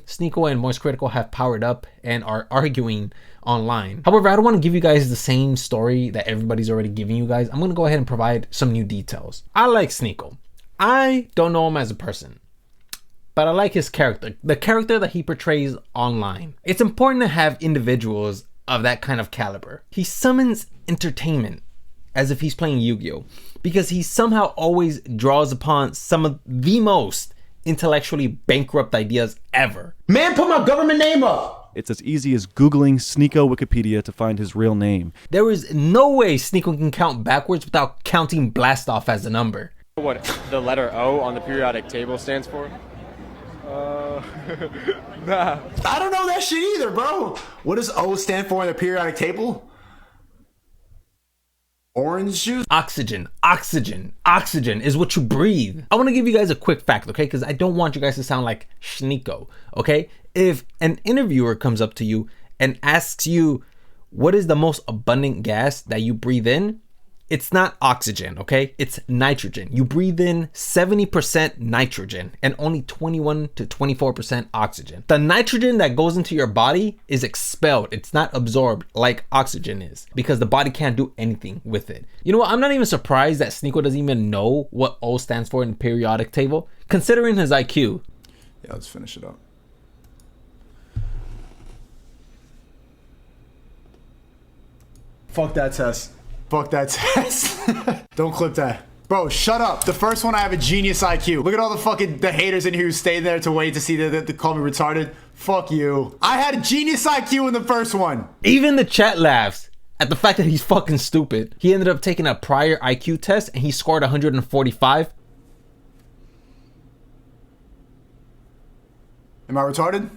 Sneako and Moist Critical have powered up and are arguing online. However, I don't want to give you guys the same story that everybody's already giving you guys. I'm going to go ahead and provide some new details. I like Sneako. I don't know him as a person, but I like his character, the character that he portrays online. It's important to have individuals of that kind of caliber. He summons entertainment as if he's playing Yu-Gi-Oh! Because he somehow always draws upon some of the most intellectually bankrupt ideas ever. Man, put my government name up! It's as easy as Googling Sneako Wikipedia to find his real name. There is no way Sneako can count backwards without counting Blastoff as a number. What the letter O on the periodic table stands for? Nah. I don't know that shit either, bro. What does O stand for in the periodic table? Orange juice? Oxygen, oxygen, oxygen is what you breathe. I want to give you guys a quick fact, okay? Because I don't want you guys to sound like Sneako, okay? If an interviewer comes up to you and asks you, what is the most abundant gas that you breathe in? It's not oxygen, okay? It's nitrogen. You breathe in 70% nitrogen and only 21 to 24% oxygen. The nitrogen that goes into your body is expelled. It's not absorbed like oxygen is because the body can't do anything with it. You know what? I'm not even surprised that Sneako doesn't even know what O stands for in the periodic table, considering his IQ. Yeah, let's finish it up. Fuck that test. Fuck that test. Don't clip that. Bro, shut up. The first one I have a genius IQ. Look at all the haters in here who stayed there to wait to see the call me retarded. Fuck you. I had a genius IQ in the first one. Even the chat laughs at the fact that he's fucking stupid. He ended up taking a prior IQ test and he scored 145. Am I retarded?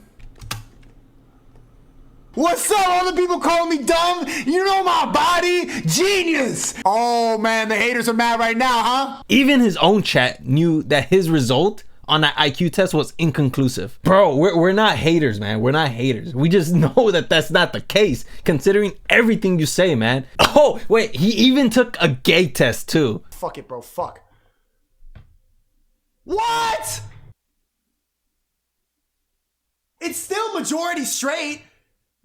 What's up, all the people calling me dumb? You know my body? Genius! Oh man, the haters are mad right now, huh? Even his own chat knew that his result on that IQ test was inconclusive. Bro, we're not haters, man. We're not haters. We just know that that's not the case, considering everything you say, man. Oh, wait, he even took a gay test too. Fuck it, bro, fuck. What? It's still majority straight.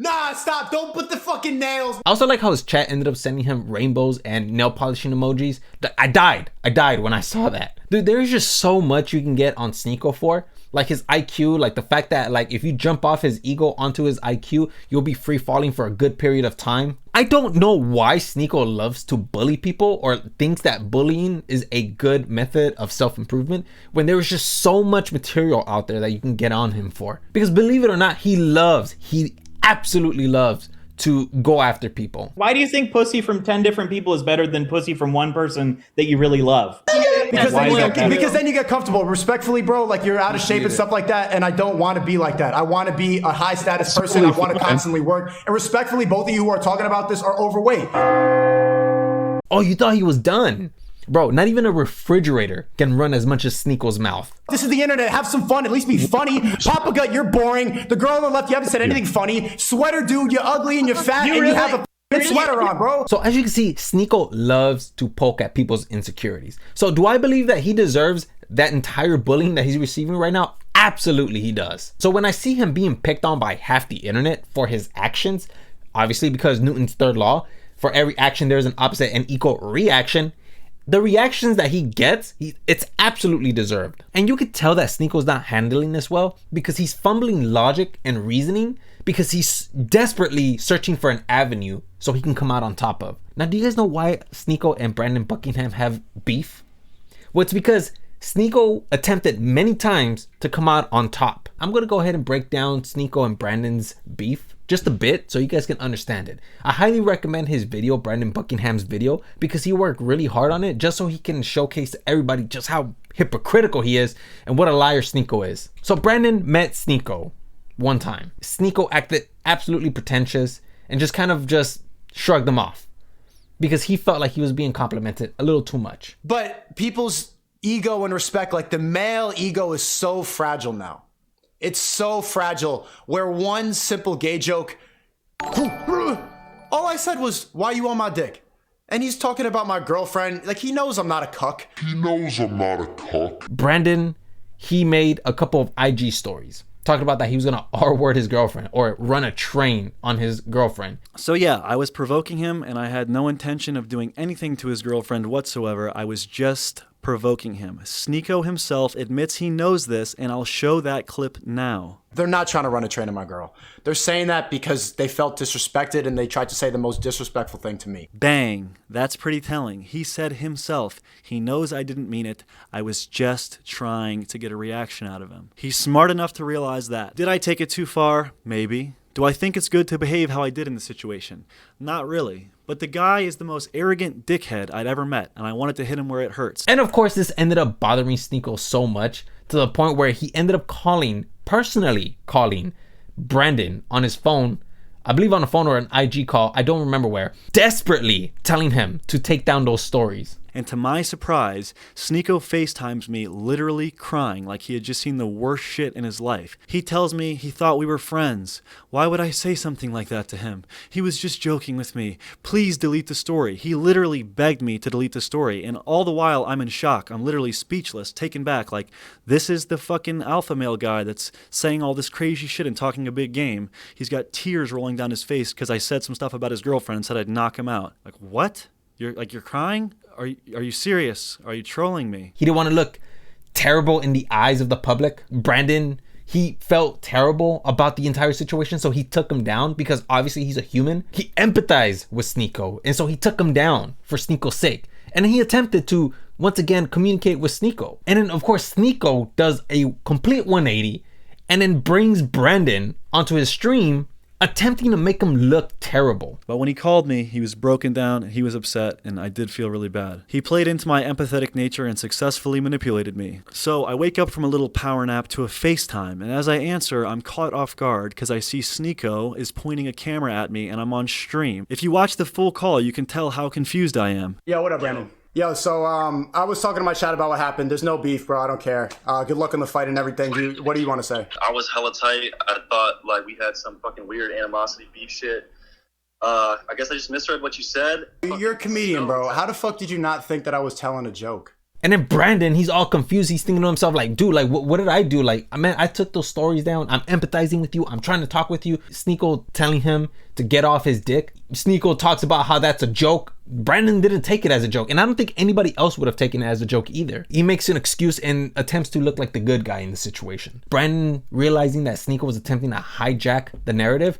Nah, stop. Don't put the fucking nails. I also like how his chat ended up sending him rainbows and nail polishing emojis. I died when I saw that. Dude, there's just so much you can get on Sneako for. Like his IQ, like the fact that like if you jump off his ego onto his IQ, you'll be free falling for a good period of time. I don't know why Sneako loves to bully people or thinks that bullying is a good method of self-improvement when there is just so much material out there that you can get on him for. Because believe it or not, he absolutely loves to go after people. Why do you think pussy from 10 different people is better than pussy from one person that you really love? Because then you get comfortable. Respectfully, bro, like you're out of shape and stuff like that, and I don't want to be like that. I want to be a high status person. I want to constantly work. And respectfully, both of you who are talking about this are overweight. Oh, you thought he was done? Bro, not even a refrigerator can run as much as Sneako's mouth. This is the internet. Have some fun. At least be funny. Papa Gut, you're boring. The girl on the left, you haven't said anything funny. Sweater dude, you're ugly and you're fat and you have a sweater on, bro. So as you can see, Sneako loves to poke at people's insecurities. So do I believe that he deserves that entire bullying that he's receiving right now? Absolutely he does. So when I see him being picked on by half the internet for his actions, obviously because Newton's third law, for every action there's an opposite and equal reaction, the reactions that he gets, it's absolutely deserved. And you could tell that Sneako's not handling this well because he's fumbling logic and reasoning because he's desperately searching for an avenue so he can come out on top of. Now, do you guys know why Sneako and Brandon Buckingham have beef? Well, it's because Sneako attempted many times to come out on top. I'm gonna go ahead and break down Sneako and Brandon's beef just a bit so you guys can understand it. I highly recommend his video, Brandon Buckingham's video, because he worked really hard on it just so he can showcase to everybody just how hypocritical he is and what a liar Sneako is. So Brandon met Sneako one time. Sneako acted absolutely pretentious and just kind of just shrugged him off because he felt like he was being complimented a little too much. But people's ego and respect, like the male ego is so fragile now. It's so fragile where one simple gay joke, all I said was, why you on my dick? And he's talking about my girlfriend. Like he knows I'm not a cuck. Brandon, he made a couple of IG stories talked about that he was gonna R-word his girlfriend or run a train on his girlfriend. So yeah, I was provoking him, and I had no intention of doing anything to his girlfriend whatsoever. I was just provoking him. Sneako himself admits he knows this, and I'll show that clip now. They're not trying to run a train on my girl. They're saying that because they felt disrespected and they tried to say the most disrespectful thing to me. Bang. That's pretty telling. He said himself, he knows I didn't mean it. I was just trying to get a reaction out of him. He's smart enough to realize that. Did I take it too far? Maybe. Do I think it's good to behave how I did in the situation? Not really. But the guy is the most arrogant dickhead I'd ever met, and I wanted to hit him where it hurts. And of course, this ended up bothering Sneako so much to the point where he ended up personally calling Brandon on his phone, I believe on a phone or an IG call, I don't remember where, desperately telling him to take down those stories. And to my surprise, Sneako FaceTimes me literally crying like he had just seen the worst shit in his life. He tells me he thought we were friends. Why would I say something like that to him? He was just joking with me. Please delete the story. He literally begged me to delete the story. And all the while I'm in shock. I'm literally speechless, taken back. Like, this is the fucking alpha male guy that's saying all this crazy shit and talking a big game. He's got tears rolling down his face because I said some stuff about his girlfriend and said I'd knock him out. Like, what? You're crying? Are you serious? Are you trolling me? He didn't want to look terrible in the eyes of the public. Brandon, he felt terrible about the entire situation, so he took him down because obviously he's a human. He empathized with Sneako, and so he took him down for Sneako's sake. And he attempted to, once again, communicate with Sneako. And then, of course, Sneako does a complete 180 and then brings Brandon onto his stream, attempting to make him look terrible. But when he called me, he was broken down, he was upset, and I did feel really bad. He played into my empathetic nature and successfully manipulated me. So I wake up from a little power nap to a FaceTime, and as I answer, I'm caught off guard because I see Sneako is pointing a camera at me and I'm on stream. If you watch the full call, you can tell how confused I am. Yo, what up, Brandon? Yo, so I was talking to my chat about what happened. There's no beef, bro. I don't care. Good luck in the fight and everything. What do you want to say? I was hella tight. I thought like we had some fucking weird animosity beef shit. I guess I just misread what you said. You're a comedian, bro. How the fuck did you not think that I was telling a joke? And then Brandon, he's all confused. He's thinking to himself like, dude, like, what did I do? Like, man, I took those stories down. I'm empathizing with you. I'm trying to talk with you. Sneako telling him to get off his dick. Sneako talks about how that's a joke. Brandon didn't take it as a joke. And I don't think anybody else would have taken it as a joke either. He makes an excuse and attempts to look like the good guy in the situation. Brandon, realizing that Sneako was attempting to hijack the narrative,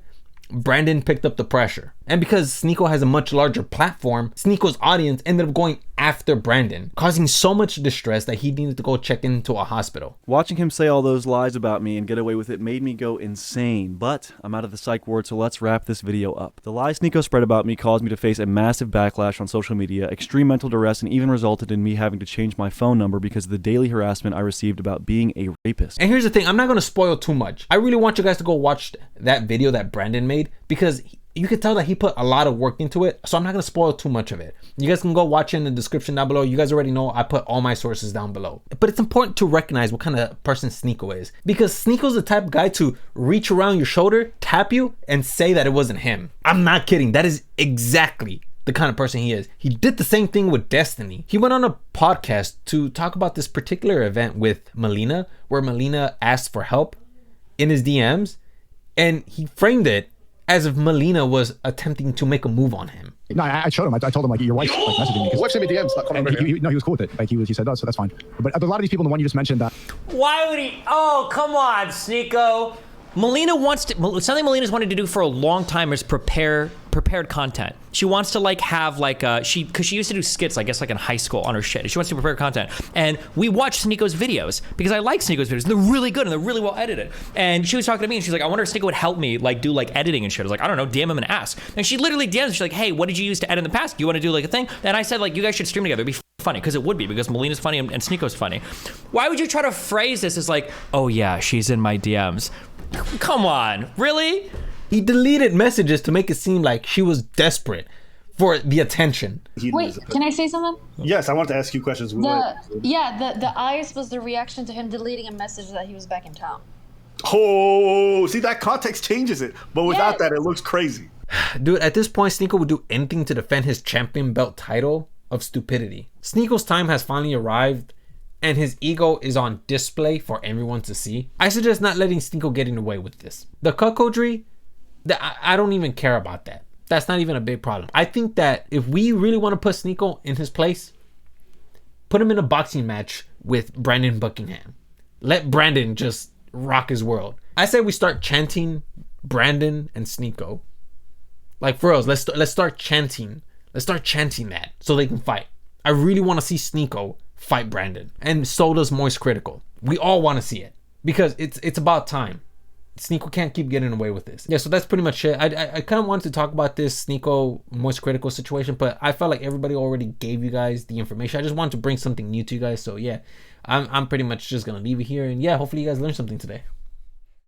Brandon picked up the pressure. And because Sneako has a much larger platform, Sneako's audience ended up going after Brandon, causing so much distress that he needed to go check into a hospital. Watching him say all those lies about me and get away with it made me go insane, but I'm out of the psych ward, so let's wrap this video up. The lies Sneako spread about me caused me to face a massive backlash on social media, extreme mental duress, and even resulted in me having to change my phone number because of the daily harassment I received about being a rapist. And here's the thing, I'm not going to spoil too much. I really want you guys to go watch that video that Brandon made because you could tell that he put a lot of work into it, so I'm not going to spoil too much of it. You guys can go watch it in the description down below. You guys already know I put all my sources down below. But it's important to recognize what kind of person Sneako is, because Sneako's the type of guy to reach around your shoulder, tap you, and say that it wasn't him. I'm not kidding. That is exactly the kind of person he is. He did the same thing with Destiny. He went on a podcast to talk about this particular event with Melina, where Melina asked for help in his DMs, and he framed it as if Melina was attempting to make a move on him. No, I showed him. I told him like your wife's like messaging me. What's in the DMs? He was cool with it. Like he said, oh, so that's fine. But a lot of these people, the one you just mentioned, why would he? Oh, come on, Sneako. Melina wants to. Something Melina's wanted to do for a long time is prepared content. She wants to like have like because she used to do skits, I guess, like in high school on her shit. She wants to prepare content, and we watch Sneako's videos because I like Sneako's videos. And they're really good and they're really well edited. And she was talking to me and she's like, I wonder if Sneako would help me like do like editing and shit. I was like, I don't know, DM him and ask. And she literally DMs. She's like, hey, what did you use to edit in the past? Do you want to do like a thing? And I said like, you guys should stream together. It'd be funny, because it would be, because Melina's funny and Sneako's funny. Why would you try to phrase this as like, oh yeah, she's in my DMs? Come on, really? He deleted messages to make it seem like she was desperate for the attention. Wait, can I say something? Yes, I want to ask you questions. The eyes was the reaction to him deleting a message that he was back in town. Oh, see, that context changes it. But without that, it looks crazy. Dude, at this point, Sneako would do anything to defend his champion belt title of stupidity. Sneako's time has finally arrived, and his ego is on display for everyone to see, I suggest not letting Sneako get away with this. The cuckoldry, I don't even care about that. That's not even a big problem. I think that if we really want to put Sneako in his place, put him in a boxing match with Brandon Buckingham. Let Brandon just rock his world. I say we start chanting Brandon and Sneako. Like, for reals, let's start chanting. Let's start chanting that so they can fight. I really want to see Sneako fight Brandon. And so does Moist Critical. We all want to see it. Because it's about time. Sneako can't keep getting away with this. Yeah, so that's pretty much it. I kind of wanted to talk about this Sneako Moist Critical situation, but I felt like everybody already gave you guys the information. I just wanted to bring something new to you guys. So yeah, I'm pretty much just gonna leave it here, and yeah, hopefully you guys learned something today.